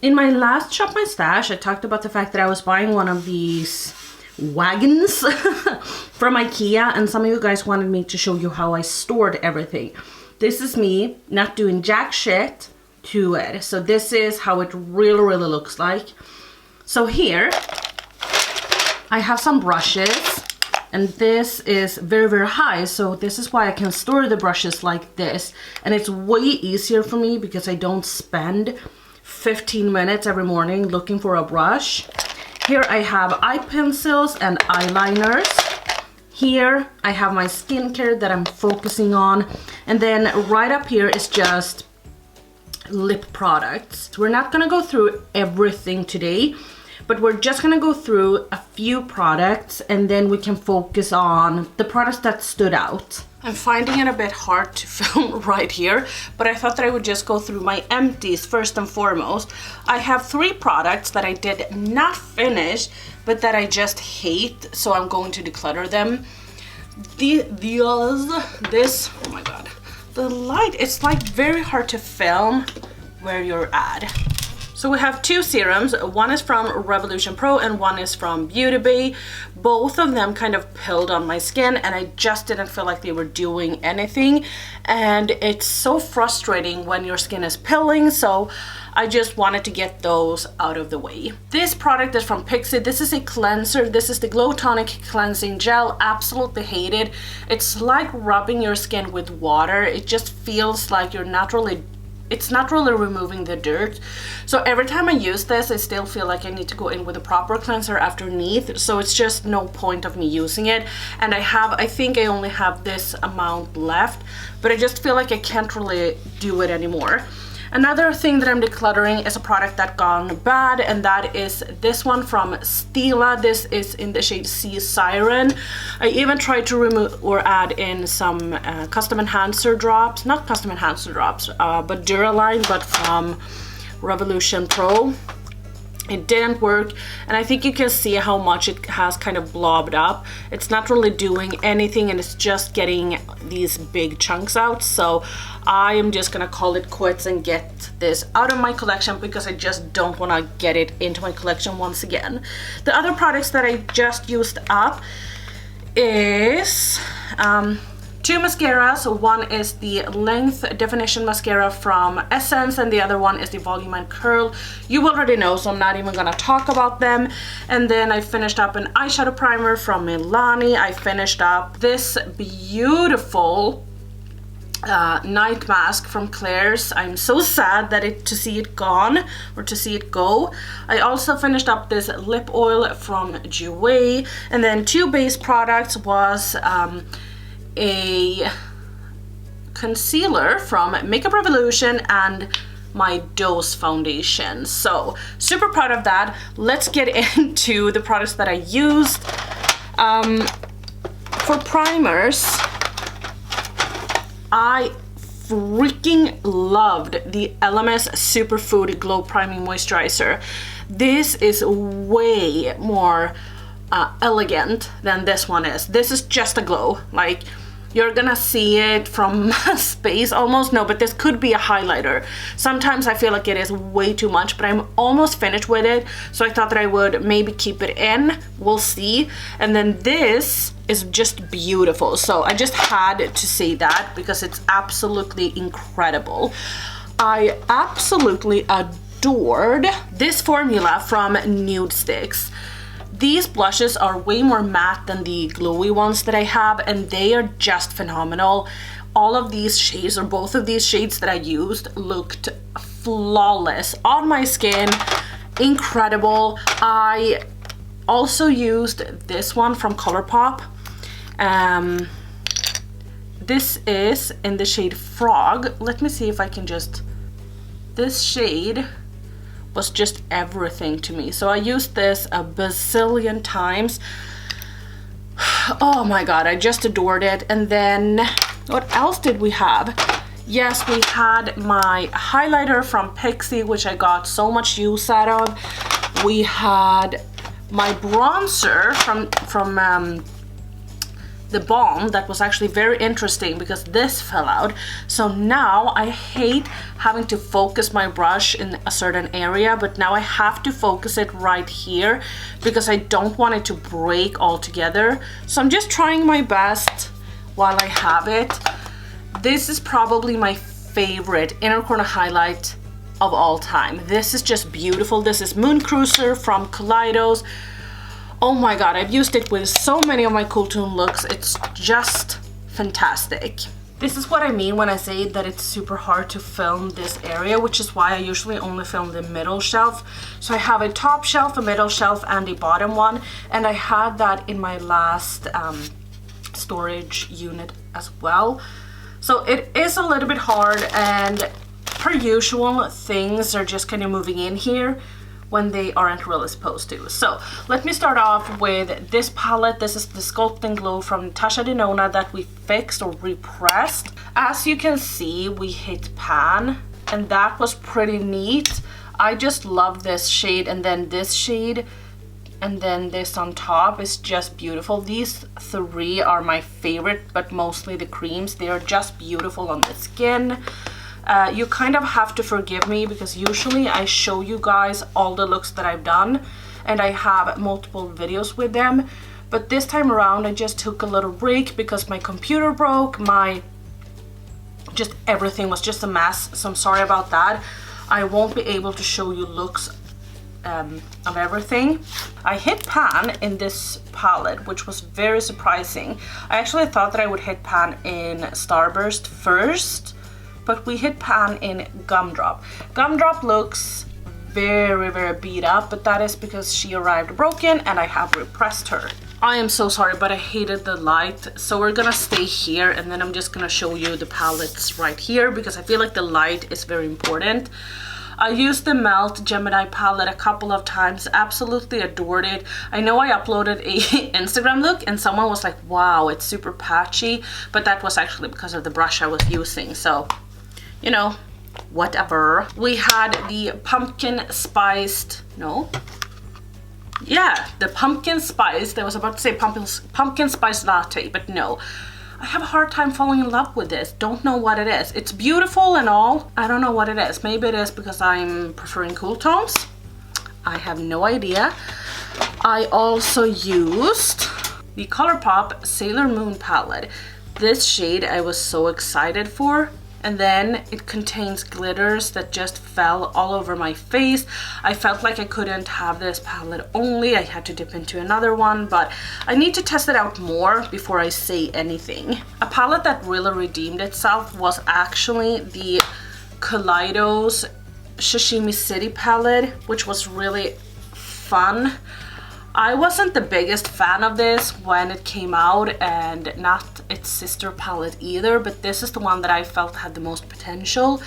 In my last Shop My Stash, I talked about the fact that I was buying one of these wagons from IKEA, and some of you guys wanted me to show you how I stored everything. This is me not doing jack shit to it. So this is how it really looks like. So here I have some brushes, and this is very high, so this is why I can store the brushes like this, and it's way easier for me because I don't spend 15 minutes every morning looking for a brush. Here I have eye pencils and eyeliners. Here I have my skincare that I'm focusing on, and then right up here is just lip products. We're not gonna go through everything today, but we're just gonna go through a few products, and then we can focus on the products that stood out. I'm finding it a bit hard to film right here, but I thought that I would just go through my empties first and foremost. I have 3 products that I did not finish, but that I just hate, so I'm going to declutter them. This, oh my god, the light, it's like very hard to film where you're at. So we have 2 serums. One is from Revolution Pro and one is from Beauty Bay. Both of them kind of pilled on my skin, and I just didn't feel like they were doing anything. And it's so frustrating when your skin is pilling, so I just wanted to get those out of the way. This product is from Pixie. This is a cleanser. This is the Glow Tonic Cleansing Gel. Absolutely hate it. It's like rubbing your skin with water. It just feels like it's not really removing the dirt. So every time I use this, I still feel like I need to go in with a proper cleanser underneath. So it's just no point of me using it. And I think I only have this amount left, but I just feel like I can't really do it anymore. Another thing that I'm decluttering is a product that gone bad, and that is this one from Stila. This is in the shade Sea Siren. I even tried to remove or add in some custom enhancer drops, not custom enhancer drops, but Duraline, but from Revolution Pro. It didn't work, and I think you can see how much it has kind of blobbed up. It's not really doing anything, and it's just getting these big chunks out. So I am just gonna call it quits and get this out of my collection because I just don't want to get it into my collection once again. The other products that I just used up is 2 mascaras. So one is the Length Definition Mascara from Essence, and the other one is the Volume and Curl. You already know, so I'm not even gonna talk about them. And then I finished up an eyeshadow primer from Milani. I finished up this beautiful night mask from Claire's. I'm so sad that to see it gone, or to see it go. I also finished up this lip oil from Jouer, and then 2 base products was a concealer from Makeup Revolution and my Dose foundation. So super proud of that. Let's get into the products that I used. For primers, I freaking loved the LMS Superfood Glow Priming Moisturizer. This is way more elegant than this one is. This is just a glow, like you're gonna see it from space almost. No, but this could be a highlighter. Sometimes I feel like it is way too much, but I'm almost finished with it, so I thought that I would maybe keep it in. We'll see. And then this is just beautiful, so I just had to say that because it's absolutely incredible. I absolutely adored this formula from Nude Sticks. These blushes are way more matte than the glowy ones that I have, and they are just phenomenal. All of these shades, or both of these shades that I used, looked flawless on my skin. Incredible. I also used this one from Colourpop. This is in the shade Frog. Let me see if I can just... This shade was just everything to me. So I used this a bazillion times. Oh my god, I just adored it. And then what else did we have? Yes, we had my highlighter from Pixie, which I got so much use out of. We had my bronzer from the balm that was actually very interesting because this fell out. So now I hate having to focus my brush in a certain area, but now I have to focus it right here because I don't want it to break altogether. So I'm just trying my best while I have it. This is probably my favorite inner corner highlight of all time. This is just beautiful. This is Moon Cruiser from Kaleidos. Oh my god, I've used it with so many of my Cool Tune looks. It's just fantastic. This is what I mean when I say that it's super hard to film this area, which is why I usually only film the middle shelf. So I have a top shelf, a middle shelf, and a bottom one, and I had that in my last storage unit as well. So it is a little bit hard, and per usual, things are just kind of moving in here when they aren't really supposed to. So let me start off with this palette. This is the Sculpt and Glow from Natasha Denona that we fixed or repressed. As you can see, we hit pan, and that was pretty neat. I just love this shade, and then this shade, and then this on top is just beautiful. These three are my favorite, but mostly the creams. They are just beautiful on the skin. You kind of have to forgive me because usually I show you guys all the looks that I've done and I have multiple videos with them, but this time around I just took a little break because my computer broke, just everything was just a mess, so I'm sorry about that. I won't be able to show you looks of everything. I hit pan in this palette, which was very surprising. I actually thought that I would hit pan in Starburst first, but we hit pan in Gumdrop. Gumdrop looks very, very beat up, but that is because she arrived broken and I have repressed her. I am so sorry, but I hated the light. So we're gonna stay here and then I'm just gonna show you the palettes right here because I feel like the light is very important. I used the Melt Gemini palette a couple of times, absolutely adored it. I know I uploaded a Instagram look and someone was like, wow, it's super patchy, but that was actually because of the brush I was using, so you know, whatever. We had the pumpkin spiced, no? Yeah, the pumpkin spiced, I was about to say pumpkin spice latte, but no. I have a hard time falling in love with this. Don't know what it is. It's beautiful and all. I don't know what it is. Maybe it is because I'm preferring cool tones. I have no idea. I also used the ColourPop Sailor Moon palette. This shade I was so excited for. And then it contains glitters that just fell all over my face. I felt like I couldn't have this palette only. I had to dip into another one, but I need to test it out more before I say anything. A palette that really redeemed itself was actually the Kaleidos Sashimi City palette, which was really fun. I wasn't the biggest fan of this when it came out, and not its sister palette either, but this is the one that I felt had the most potential.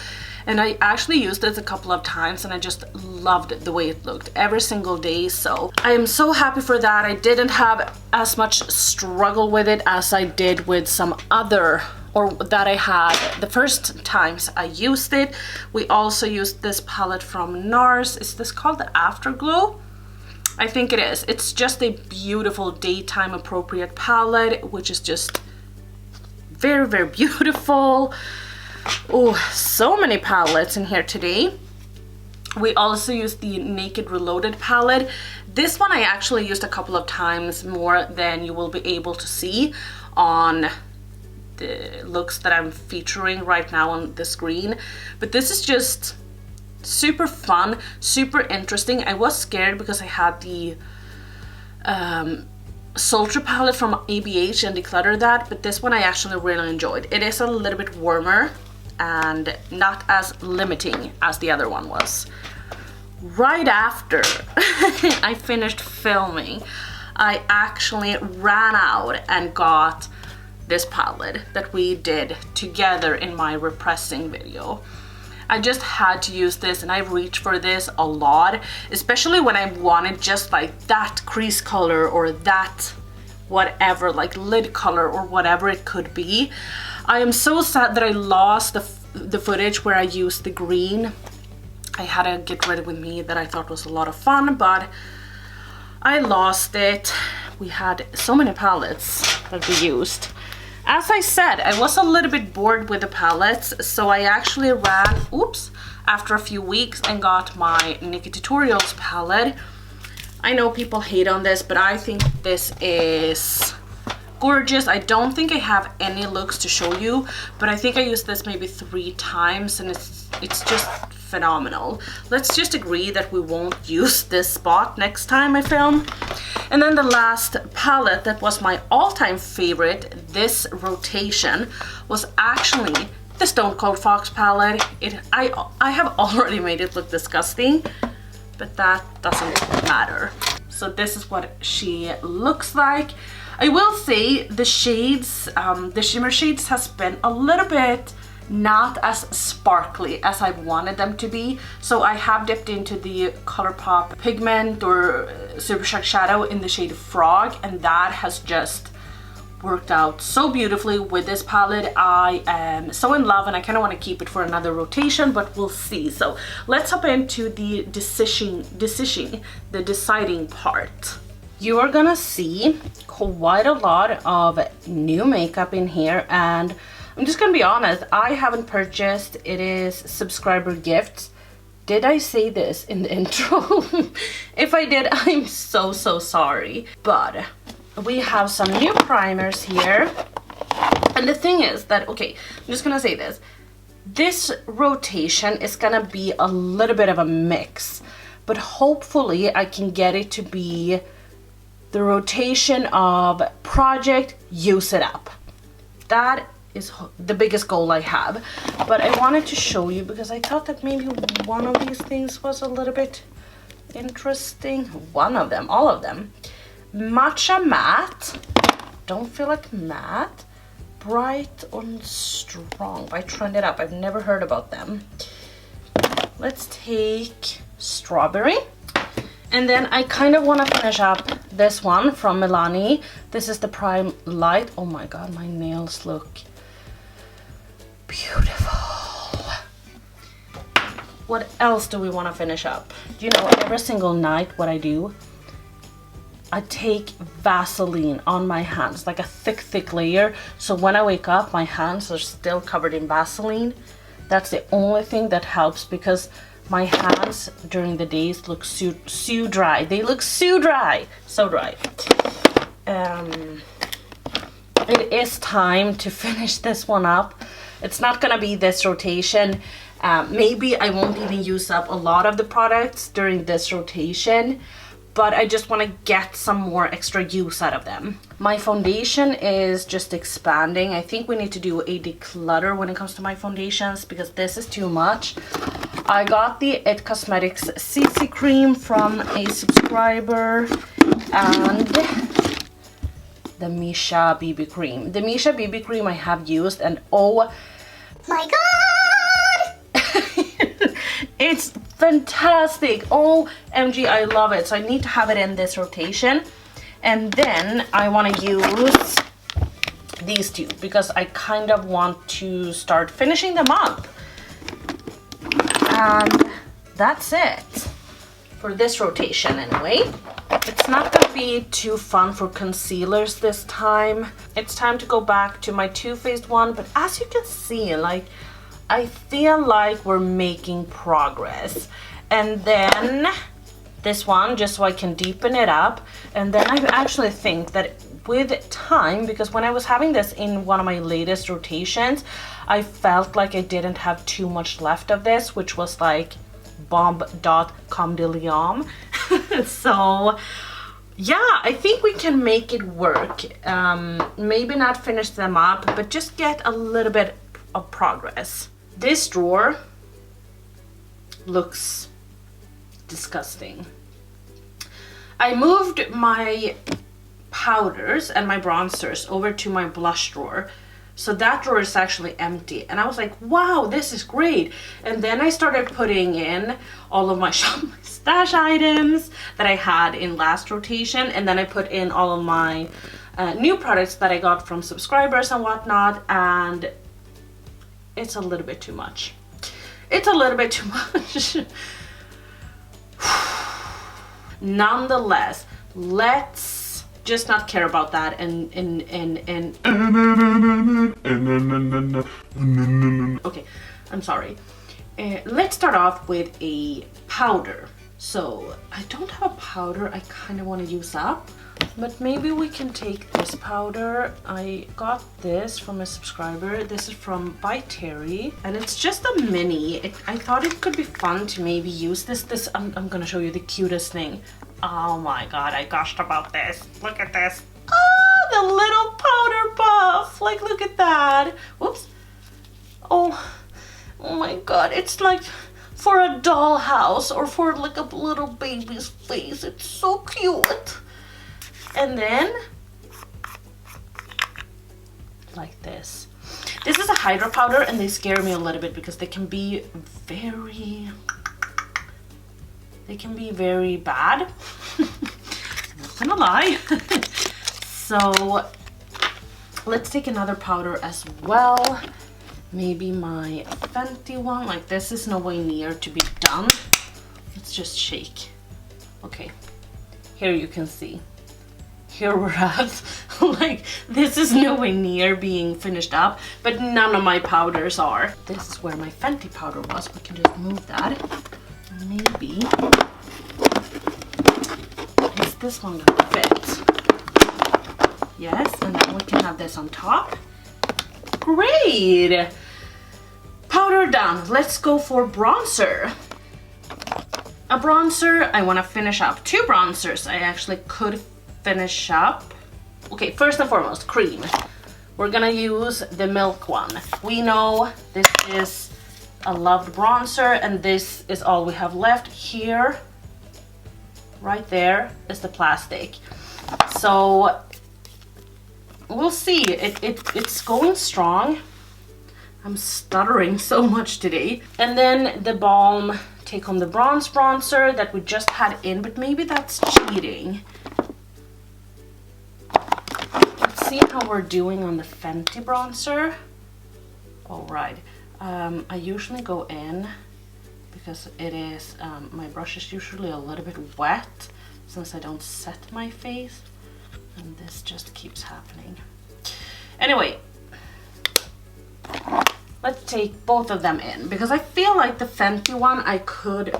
And I actually used it a couple of times and I just loved the way it looked every single day. So I am so happy for that. I didn't have as much struggle with it as I did with some other, or that I had the first times I used it. We also used this palette from NARS. Is this called the Afterglow? I think it is. It's just a beautiful daytime appropriate palette, which is just very, very beautiful. Oh, so many palettes in here today. We also used the Naked Reloaded palette. This one I actually used a couple of times more than you will be able to see on the looks that I'm featuring right now on the screen. But this is just super fun, super interesting. I was scared because I had the Sultry palette from ABH and decluttered that, but this one I actually really enjoyed. It is a little bit warmer and not as limiting as the other one was. Right after I finished filming, I actually ran out and got this palette that we did together in my repressing video. I just had to use this and I've reached for this a lot, especially when I wanted just like that crease color or that whatever, like lid color or whatever it could be. I am so sad that I lost the footage where I used the green. I had a Get Ready With Me that I thought was a lot of fun, but I lost it. we had so many palettes that we used. As I said, I was a little bit bored with the palettes, so I actually ran, after a few weeks and got my Nikki Tutorials palette. I know people hate on this, but I think this is gorgeous. I don't think I have any looks to show you, but I think I used this maybe 3 times and it's just phenomenal. Let's just agree that we won't use this spot next time I film. And then the last palette that was my all-time favorite this rotation was actually the Stone Cold Fox palette. I have already made it look disgusting, but that doesn't matter. So this is what she looks like. I will say the shades, the shimmer shades has been a little bit not as sparkly as I wanted them to be. So I have dipped into the ColourPop pigment or Super Shock Shadow in the shade Frog, and that has just worked out so beautifully with this palette. I am so in love and I kind of want to keep it for another rotation, but we'll see. So let's hop into the deciding part. You are gonna see quite a lot of new makeup in here, and I'm just gonna be honest, I haven't purchased. It is subscriber gifts. Did I say this in the intro? If I did, I'm so sorry. But we have some new primers here. And the thing is that, okay, I'm just gonna say this. This rotation is gonna be a little bit of a mix, but hopefully I can get it to be the rotation of project, use it up. That is the biggest goal I have. But I wanted to show you because I thought that maybe one of these things was a little bit interesting. One of them, all of them. Matcha Matte. Don't feel like matte. Bright and Strong by Trend It Up. I've never heard about them. Let's take Strawberry. And then I kind of want to finish up this one from Milani. This is the Prime Light. Oh my god, my nails look beautiful. What else do we want to finish up? Do you know, every single night what I do? I take Vaseline on my hands, like a thick layer. So when I wake up, my hands are still covered in Vaseline. That's the only thing that helps, because my hands during the days look so dry. They look so dry. It is time to finish this one up. It's not gonna be this rotation. Maybe I won't even use up a lot of the products during this rotation, but I just want to get some more extra use out of them. My foundation is just expanding. I think we need to do a declutter when it comes to my foundations, because this is too much. I got the It Cosmetics CC cream from a subscriber, and the Misha BB cream. The Misha BB cream I have used, and oh my god! It's fantastic. OMG, I love it. So I need to have it in this rotation. And then I want to use these two because I kind of want to start finishing them up. And that's it for this rotation anyway. It's not going to be too fun for concealers this time. It's time to go back to my Too Faced one, but as you can see, like, I feel like we're making progress. And then this one, just so I can deepen it up. And then I actually think that with time, because when I was having this in one of my latest rotations, I felt like I didn't have too much left of this, which was like bomb.com de liam. So yeah, I think we can make it work. Maybe not finish them up, but just get a little bit of progress. This drawer looks disgusting. I moved my powders and my bronzers over to my blush drawer, so that drawer is actually empty, and I was like, wow, this is great. And then I started putting in all of my Shop My Stash items that I had in last rotation, and then I put in all of my new products that I got from subscribers and whatnot, and it's a little bit too much. It's a little bit too much. Nonetheless, let's just not care about that and okay, I'm sorry. Let's start off with a powder. So I don't have a powder I kind of want to use up, but maybe we can take this powder. I got this from a subscriber. This is from by Terry, and it's just a mini. I thought it could be fun to maybe use this. I'm gonna show you the cutest thing. Oh my god, I gushed about this. Look at this. Oh, the little powder puff. Like, look at that. Whoops. Oh my god, it's like for a dollhouse or for like a little baby's face. It's so cute. And then like this. This is a hydro powder, and they scare me a little bit because they can be very bad. I'm not gonna lie. So let's take another powder as well. Maybe my Fenty one. Like, this is no way near to be done. Let's just shake. Okay, here you can see. Here we're at. Like, this is nowhere near being finished up, but none of my powders are. This is where my Fenty powder was. We can just move that. Maybe is this one gonna fit? Yes, and then we can have this on top. Great! Powder done. Let's go for bronzer. A bronzer, I want to finish up. 2 bronzers I actually could finish up. Okay, first and foremost, cream. We're gonna use the Milk one. We know this is a loved bronzer, and this is all we have left. Here, right there, is the plastic. So we'll see. It's going strong. I'm stuttering so much today. And then the balm, take on the bronze bronzer that we just had in, but maybe that's cheating. Let's see how we're doing on the Fenty bronzer. All right. I usually go in because it is, my brush is usually a little bit wet since I don't set my face, and this just keeps happening. Anyway, let's take both of them in because I feel like the Fenty one I could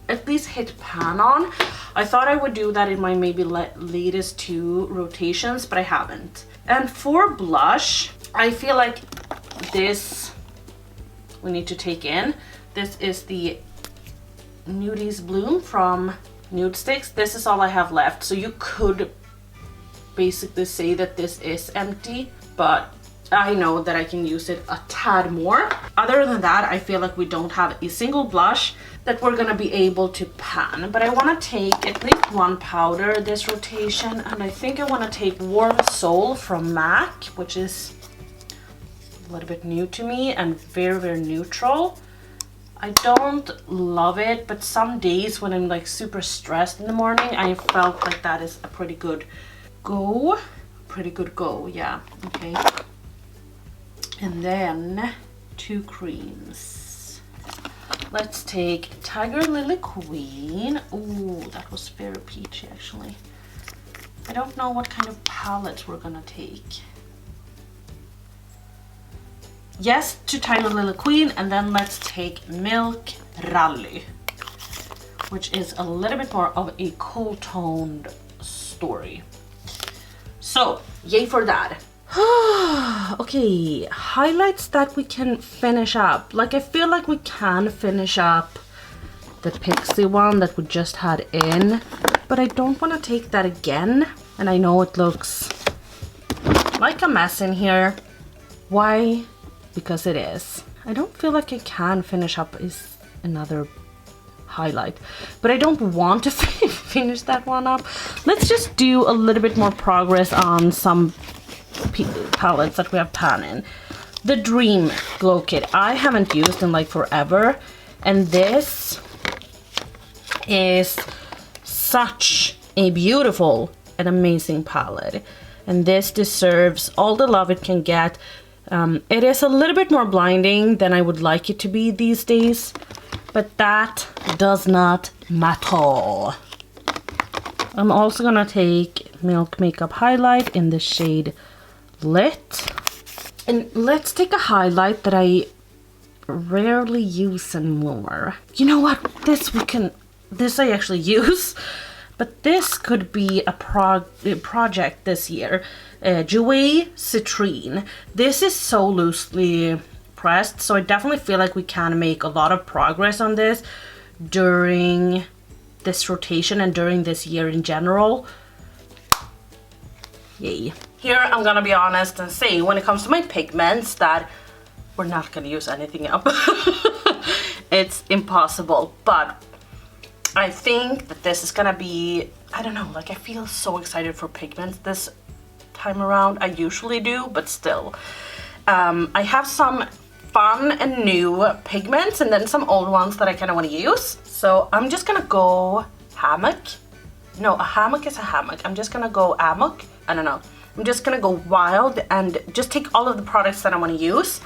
at least hit pan on. I thought I would do that in my maybe latest 2 rotations, but I haven't. And for blush, I feel like this we need to take in. This is the Nudies Bloom from Nude Sticks. This is all I have left, so you could basically say that this is empty, but I know that I can use it a tad more. Other than that, I feel like we don't have a single blush that we're gonna be able to pan, but I want to take at least 1 powder this rotation, and I think I want to take Warm Soul from MAC, which is a little bit new to me and very, very neutral. I don't love it, but some days when I'm like super stressed in the morning, I felt like that is a pretty good go. Yeah, okay. And then 2 creams. Let's take Tiger Lily Queen. Ooh, that was very peachy actually. I don't know what kind of palettes we're gonna take. Yes to Tiger Lily Queen, and then let's take Milk Rally, which is a little bit more of a cool toned story. So, yay for that. Okay, highlights that we can finish up. Like, I feel like we can finish up the Pixie one that we just had in, but I don't want to take that again. And I know it looks like a mess in here. Why? Because it is. I don't feel like I can finish up is another highlight, but I don't want to finish that one up. Let's just do a little bit more progress on some palettes that we have pan in. The Dream Glow Kit I haven't used in like forever, and this is such a beautiful and amazing palette, and this deserves all the love it can get. It is a little bit more blinding than I would like it to be these days, but that does not matter. I'm also gonna take Milk Makeup Highlight in the shade Lit. And let's take a highlight that I rarely use anymore. You know what? This I actually use, but this could be a project this year. Jouer Citrine. This is so loosely pressed, so I definitely feel like we can make a lot of progress on this during this rotation and during this year in general. Yay. Here I'm gonna be honest and say, when it comes to my pigments, that we're not gonna use anything up. It's impossible, but I think that this is gonna be, I don't know, like I feel so excited for pigments this time around. I usually do, but still. I have some fun and new pigments and then some old ones that I kind of want to use. So I'm just gonna go hammock. No, a hammock is a hammock. I'm just gonna go amok. I don't know. I'm just gonna go wild and just take all of the products that I want to use.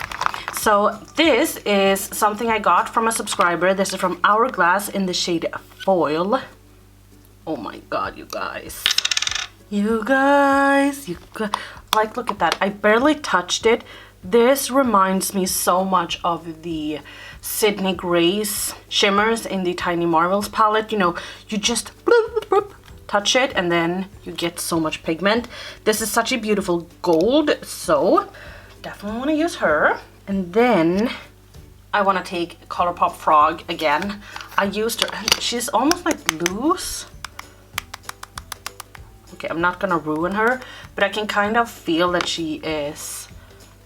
So this is something I got from a subscriber. This is from Hourglass in the shade Foil. Oh my god, you guys. Like, look at that. I barely touched it. This reminds me so much of the Sydney Grace shimmers in the Tiny Marvels palette. You know, you just touch it and then you get so much pigment. This is such a beautiful gold, so definitely want to use her. And then I want to take Colourpop Frog again. I used her, she's almost like loose. Okay, I'm not gonna ruin her, but I can kind of feel that she is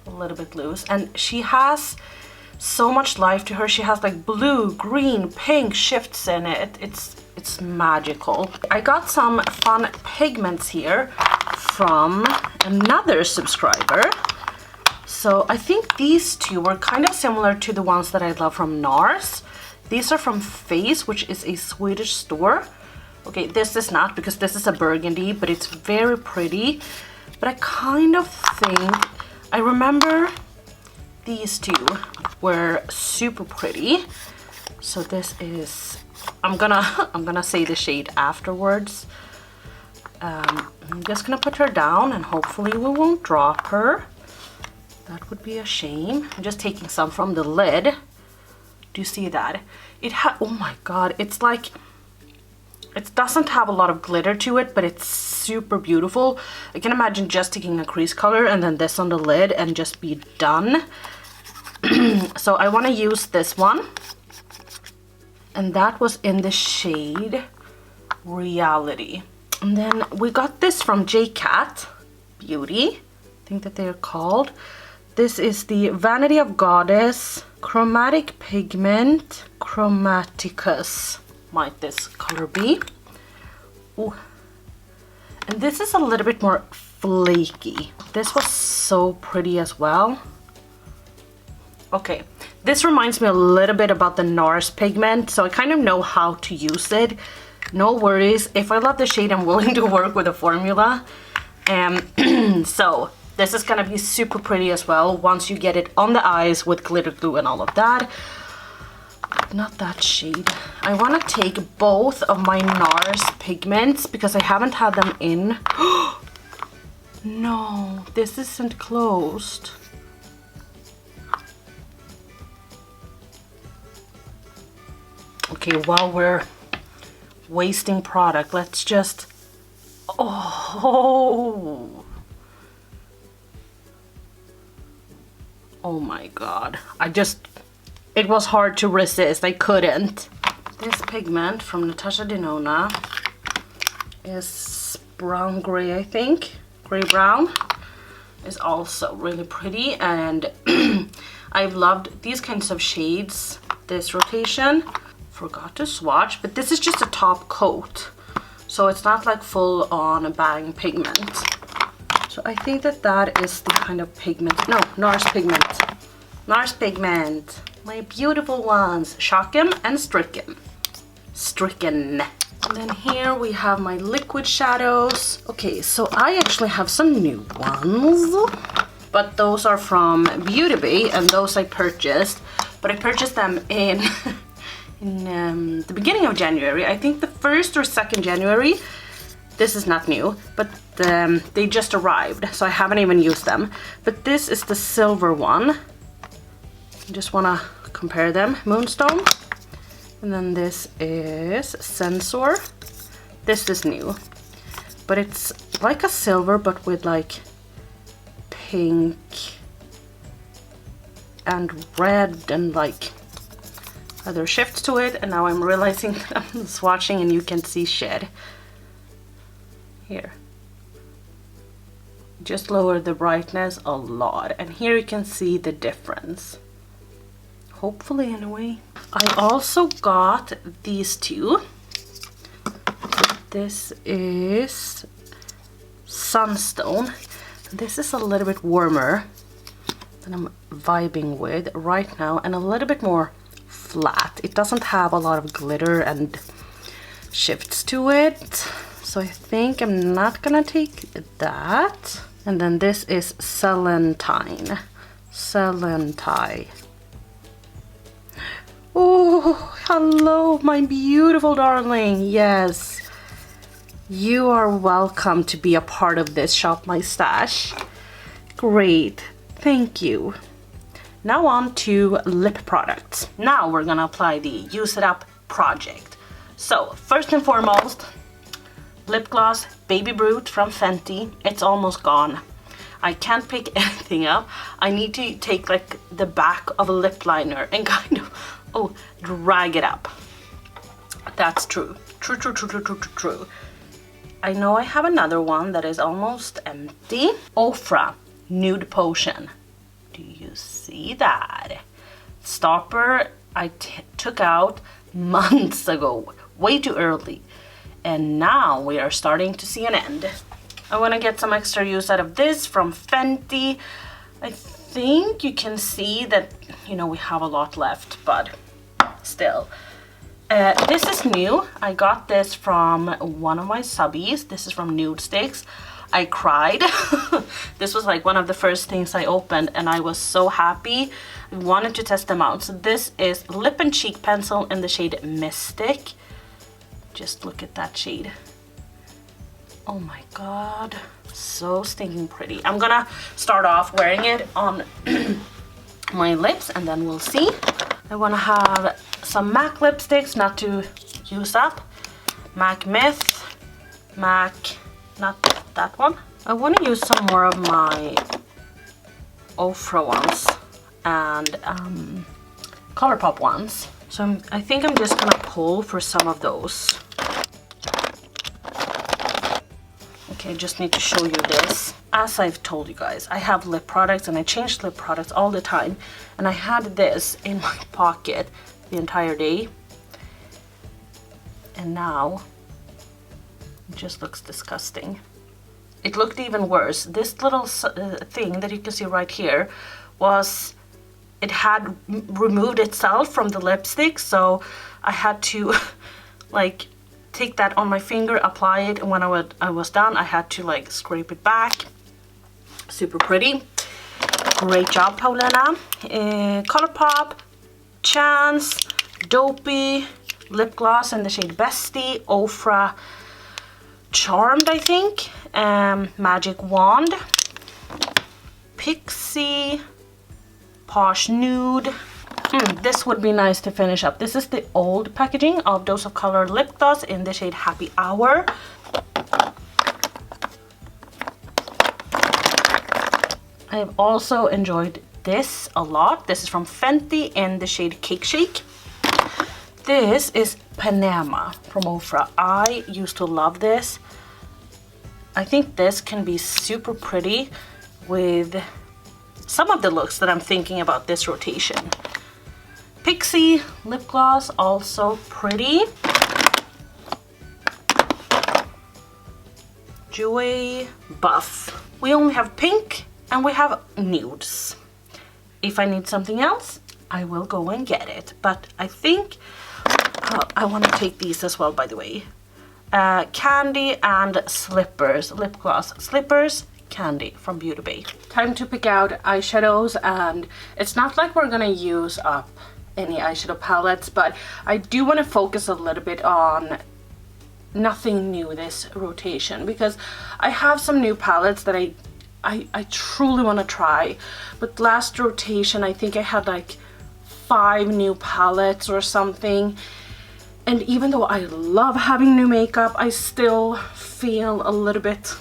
a little bit loose. And she has so much life to her. She has like blue, green, pink shifts in it. It's magical. I got some fun pigments here from another subscriber. So I think these two were kind of similar to the ones that I love from NARS. These are from Face, which is a Swedish store. Okay, this is not, because this is a burgundy, but it's very pretty. But I kind of think, I remember these two were super pretty. So this is, I'm gonna say the shade afterwards. I'm just gonna put her down and hopefully we won't drop her. That would be a shame. I'm just taking some from the lid. Do you see that? Oh my god, it's like, it doesn't have a lot of glitter to it, but it's super beautiful. I can imagine just taking a crease color and then this on the lid and just be done. So I want to use this one. And that was in the shade Reality. And then we got this from JCat Beauty. I think that they're called. This is the Vanity of Goddess Chromatic Pigment Chromaticus. Might this color be? Ooh. And this is a little bit more flaky. This was so pretty as well. Okay, this reminds me a little bit about the NARS pigment, so I kind of know how to use it. No worries, if I love the shade, I'm willing to work with the formula. So this is gonna be super pretty as well once you get it on the eyes with glitter glue and all of that. Not that shade. I want to take both of my NARS pigments because I haven't had them in. No, this isn't closed. Okay, while we're wasting product, let's just... Oh my god. It was hard to resist. I couldn't. This pigment from Natasha Denona is brown gray, I think. Gray brown is also really pretty, and I've loved these kinds of shades this rotation. Forgot to swatch, but this is just a top coat, so it's not like full on bang pigment. So I think that that is the kind of pigment. No, NARS pigment. NARS pigment. My beautiful ones, Shockem and Stricken. And then here we have my liquid shadows. Okay, so I actually have some new ones, but those are from Beauty Bay, and those I purchased. But I purchased them in the beginning of January. I think the 1st or 2nd January. This is not new, but they just arrived, so I haven't even used them. But this is the silver one. I just want to compare them. Moonstone. And then this is Sensor. This is new. But it's like a silver, but with like pink and red and like other shifts to it. And now I'm realizing that I'm swatching and you can see shed. Here. Just lower the brightness a lot. And here you can see the difference. Hopefully, anyway. I also got these two. This is Sunstone. This is a little bit warmer than I'm vibing with right now, and a little bit more flat. It doesn't have a lot of glitter and shifts to it, so I think I'm not gonna take that. And then this is Celentine. Oh, hello, my beautiful darling. Yes. You are welcome to be a part of this Shop My Stash. Great, thank you. Now on to lip products. Now we're gonna apply the Use It Up project. So first and foremost, lip gloss Baby Brute from Fenty. It's almost gone. I can't pick anything up. I need to take like the back of a lip liner and kind of, drag it up. That's true. True. I know I have another one that is almost empty. Ofra Nude Potion. Do you see that? Stopper I took out months ago, way too early. And now we are starting to see an end. I want to get some extra use out of this from Fenty. I think you can see that, you know, we have a lot left, but still. This is new. I got this from one of my subbies. This is from Nude Sticks. I cried. This was like one of the first things I opened and I was so happy. I wanted to test them out. So this is Lip and Cheek Pencil in the shade Mystic. Just look at that shade. Oh my god. So stinking pretty. I'm gonna start off wearing it on my lips and then we'll see. I want to have some MAC lipsticks, not to use up. MAC Myth, MAC, not that one. I want to use some more of my Ofra ones and Colourpop ones. So I think I'm just gonna pull for some of those. Okay, just need to show you this. As I've told you guys, I have lip products and I change lip products all the time. And I had this in my pocket the entire day. And now it just looks disgusting. It looked even worse. This little thing that you can see right here was, it had removed itself from the lipstick. So I had to like take that on my finger, apply it, and when I was done, I had to like scrape it back. Super pretty. Great job, Paulina. Colourpop, Chance, Dopey, lip gloss in the shade Bestie, Ofra Charmed, I think, Magic Wand, Pixie, Posh Nude. This would be nice to finish up. This is the old packaging of Dose of Color lip gloss in the shade Happy Hour. I have also enjoyed this a lot. This is from Fenty in the shade Cake Shake. This is Panama from Ofra. I used to love this. I think this can be super pretty with some of the looks that I'm thinking about this rotation. Pixie lip gloss, also pretty. Jouer Buff. We only have pink and we have nudes. If I need something else, I will go and get it. But I think I want to take these as well, by the way. Candy and Slippers, lip gloss. Slippers, Candy from Beauty Bay. Time to pick out eyeshadows, and it's not like we're gonna use up any eyeshadow palettes, but I do want to focus a little bit on nothing new this rotation, because I have some new palettes that I truly want to try. But last rotation I think I had like 5 new palettes or something, and even though I love having new makeup, I still feel a little bit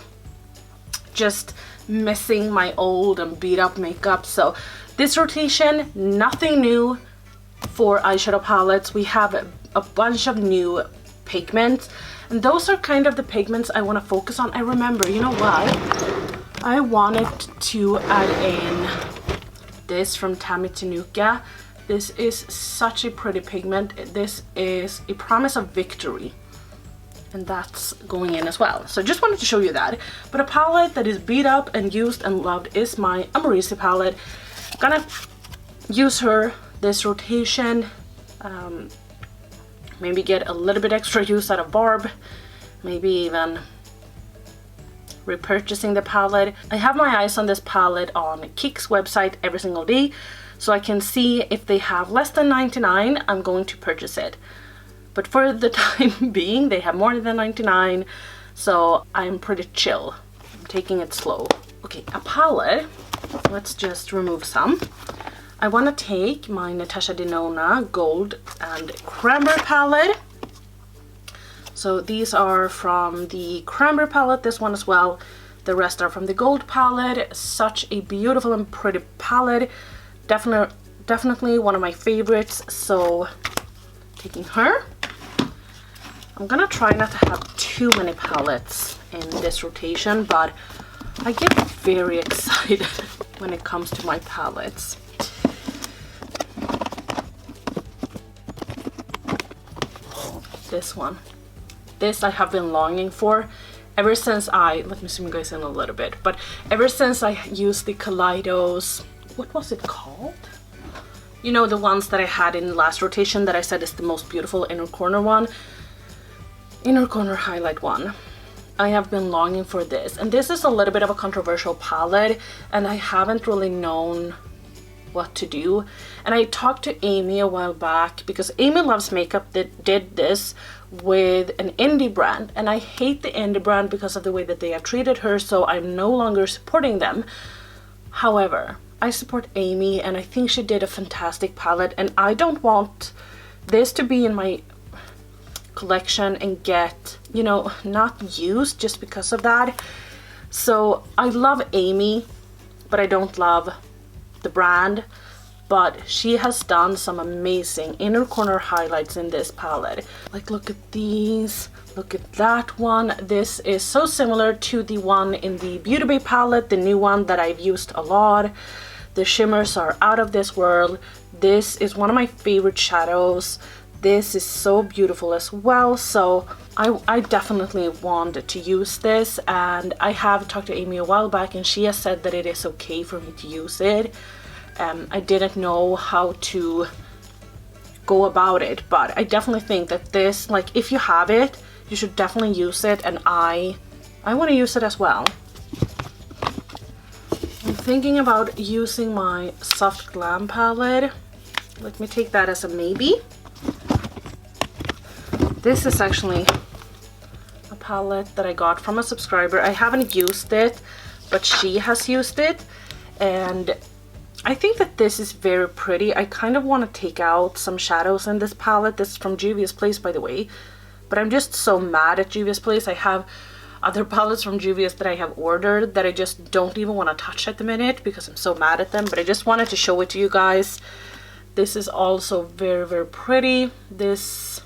just missing my old and beat up makeup. So this rotation, nothing new for eyeshadow palettes. We have a bunch of new pigments, and those are kind of the pigments I want to focus on. I remember, you know what? I wanted to add in this from Tammy Tenuka. This is such a pretty pigment. This is A Promise of Victory, and that's going in as well. So just wanted to show you that. But a palette that is beat up and used and loved is my Amorisi palette. Gonna use her this rotation, maybe get a little bit extra use out of Barb, maybe even repurchasing the palette. I have my eyes on this palette on Kik's website every single day, so I can see if they have less than 99, I'm going to purchase it. But for the time being, they have more than 99, so I'm pretty chill. I'm taking it slow. Okay, a palette. Let's just remove some. I want to take my Natasha Denona Gold and Cranberry palette. So these are from the Cranberry palette, this one as well. The rest are from the Gold palette. Such a beautiful and pretty palette. Definitely one of my favorites. So taking her. I'm gonna try not to have too many palettes in this rotation, but I get very excited when it comes to my palettes. This one. This I have been longing for ever since let me zoom you guys in a little bit, but ever since I used the Kaleidos, what was it called? You know, the ones that I had in the last rotation that I said is the most beautiful inner corner one. Inner corner highlight one. I have been longing for this, and this is a little bit of a controversial palette, and I haven't really known what to do. And I talked to Amy a while back, because Amy Loves Makeup that did this with an indie brand, and I hate the indie brand because of the way that they have treated her, so I'm no longer supporting them. However, I support Amy, and I think she did a fantastic palette, and I don't want this to be in my collection and get, you know, not used just because of that. So I love Amy, but I don't love the brand. But she has done some amazing inner corner highlights in this palette. Like, look at these, look at that one. This is so similar to the one in the Beauty Bay palette, the new one that I've used a lot. The shimmers are out of this world. This is one of my favorite shadows. This is so beautiful as well, so I definitely want to use this, and I have talked to Amy a while back, and she has said that it is okay for me to use it. I didn't know how to go about it, but I definitely think that this, like, if you have it, you should definitely use it, and I want to use it as well. I'm thinking about using my Soft Glam palette. Let me take that as a maybe. This is actually a palette that I got from a subscriber. I haven't used it, but she has used it, and I think that this is very pretty. I kind of want to take out some shadows in this palette. This is from Juvia's Place, by the way, but I'm just so mad at Juvia's Place. I have other palettes from Juvia's that I have ordered that I just don't even want to touch at the minute because I'm so mad at them, but I just wanted to show it to you guys. This is also very, very pretty. These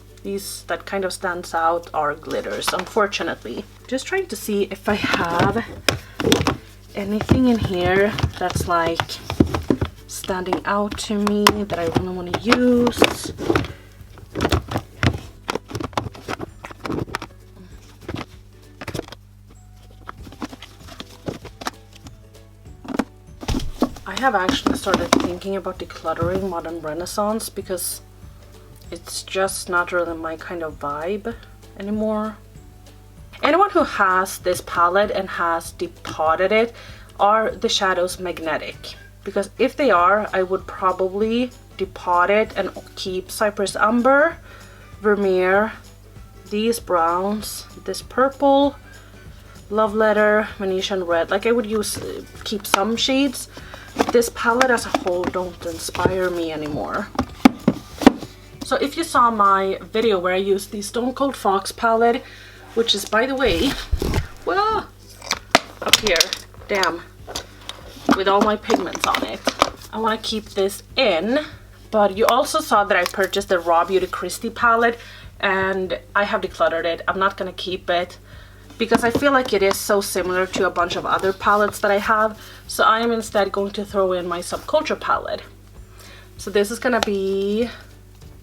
that kind of stands out are glitters, unfortunately. Just trying to see if I have anything in here that's like standing out to me that I really want to use. I have actually started thinking about decluttering Modern Renaissance because it's just not really my kind of vibe anymore. Anyone who has this palette and has depotted it, are the shadows magnetic? Because if they are, I would probably depot it and keep Cypress Umber, Vermeer, these browns, this purple, Love Letter, Venetian Red. Like I would use, keep some shades. This palette as a whole don't inspire me anymore. So if you saw my video where I used the Stone Cold Fox palette, which is, by the way, well, up here, damn, with all my pigments on it. I want to keep this in, but you also saw that I purchased the Raw Beauty Christie palette, and I have decluttered it. I'm not going to keep it because I feel like it is so similar to a bunch of other palettes that I have. So I am instead going to throw in my Subculture palette. So this is going to be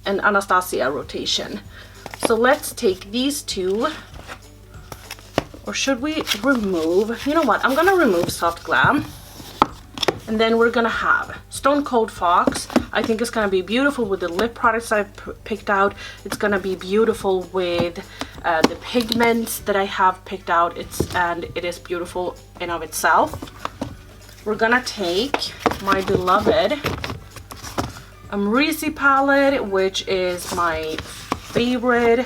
an Anastasia rotation. So let's take these two, or should we remove, you know what, I'm going to remove Soft Glam. And then we're gonna have Stone Cold Fox. I think it's gonna be beautiful with the lip products I picked out. It's gonna be beautiful with the pigments that I have picked out. It is beautiful in of itself. We're gonna take my beloved Amrezy palette, which is my favorite.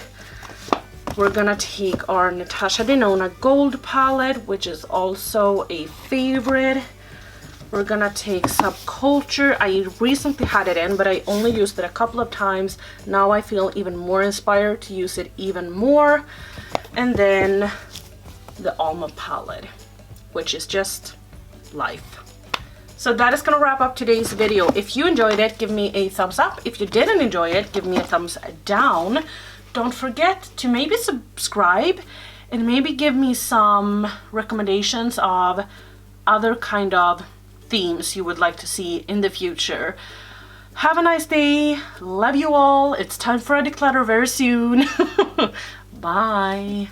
We're gonna take our Natasha Denona Gold palette, which is also a favorite. We're gonna take Subculture. I recently had it in, but I only used it a couple of times. Now I feel even more inspired to use it even more. And then the Alma palette, which is just life. So that is gonna wrap up today's video. If you enjoyed it, give me a thumbs up. If you didn't enjoy it, give me a thumbs down. Don't forget to maybe subscribe and maybe give me some recommendations of other kind of themes you would like to see in the future. Have a nice day. Love you all. It's time for a declutter very soon. Bye.